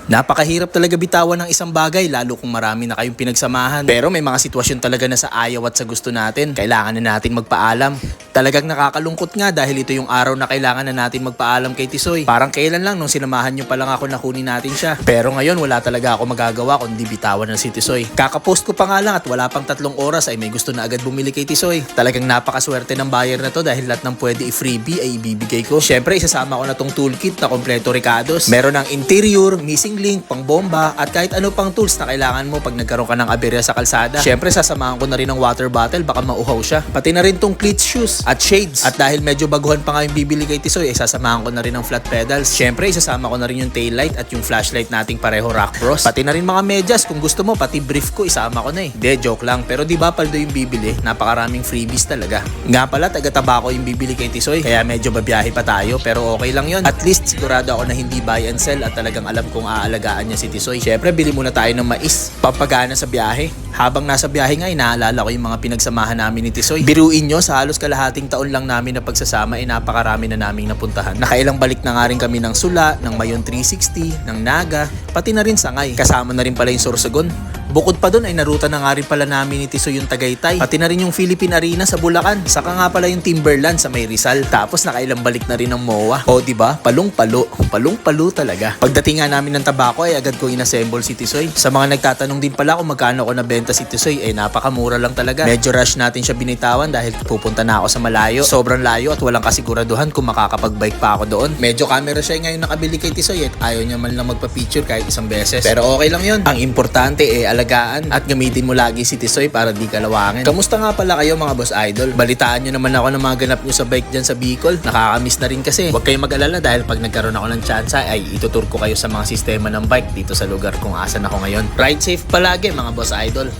Napakahirap talaga bitawan ng isang bagay lalo kung marami na kayong pinagsamahan. Pero may mga sitwasyon talaga na sa ayaw at sa gusto natin, kailangan na natin magpaalam. Talagang nakakalungkot nga dahil ito yung araw na kailangan na natin magpaalam kay Tisoy. Parang kailan lang nung sinamahan nyo pa lang ako na kunin natin siya. Pero ngayon wala talaga ako magagawa kundi bitawan na si Tisoy. Kakapost ko pa nga lang at wala pang 3 oras ay may gusto na agad bumili kay Tisoy. Talagang napakaswerte ng buyer na to dahil lahat ng pwede i-freebie ay ibibigay ko. Syempre isasama ko na tong toolkit na kompleto Ricados. Meron ng interior, missing link, pang bomba at kahit ano pang tools na kailangan mo pag nagkaroon ka ng aberya sa kalsada. Syempre sasamahan ko na rin ng water bottle baka mauhaw siya. Pati na rin tong cleats shoes at shades. At dahil medyo baguhan pa nga yung bibili kay Tisoy ay sasamahan ko na rin ng flat pedals. Syempre isasama ko na rin yung taillight at yung flashlight nating pareho Rock Bros. Pati na rin mga medyas kung gusto mo pati brief ko isama ko na eh. De joke lang pero di ba paldo yung bibili napakaraming freebies talaga. Nga pala taga Tabaco yung bibili kay Tisoy kaya medyo babiyahe pa tayo pero okay lang yun. At least sigurado ako na hindi buy and sell at talagang alam kong aalagaan niya si Tisoy. Syempre, bili muna tayo ng mais. Pampagana sa biyahe. Habang nasa biyahe nga, inaalala ko yung mga pinagsamahan namin ni Tisoy. Biruin nyo, sa halos kalahating taon lang namin na pagsasama, napakarami na naming napuntahan. Nakailang balik na nga rin kami ng Sula, ng Mayon 360, ng Naga, pati na rin Sangay. Kasama na rin pala yung Sorsogon. Bukod pa doon ay naruta na nga rin pala namin ni Tisoy yung Tagaytay. Pati na rin yung Philippine Arena sa Bulacan. Saka nga pala yung Timberland sa May Rizal. Tapos nakailang balik na rin ng MOA. O diba? Palong-palo. Palong-palo talaga. Pagdating nga namin ng Tabaco ay agad ko inassemble si Tisoy. Sa mga nagtatanong din pala kung magkano ko nabenta si Tisoy ay napakamura lang talaga. Medyo rush natin siya binitawan dahil pupunta na ako sa malayo. Sobrang layo at walang kasiguraduhan kung makakapag-bike pa ako doon. Medyo camera shy ngayon nakabili kay Tisoy at ayaw niya man lang magpa-picture kahit isang beses. Pero okay lang yun. Ang importante alagaan at gamitin mo lagi si Tisoy para di kalawangin. Kamusta nga pala kayo mga boss idol? Balitaan nyo naman ako ng mga ganap nyo sa bike dyan sa Bicol. Nakakamiss na rin kasi. Huwag kayong mag-alala dahil pag nagkaroon ako ng tsansa ay itutur ko kayo sa mga sistema ng bike dito sa lugar kung asan ako ngayon. Ride safe palagi mga boss idol.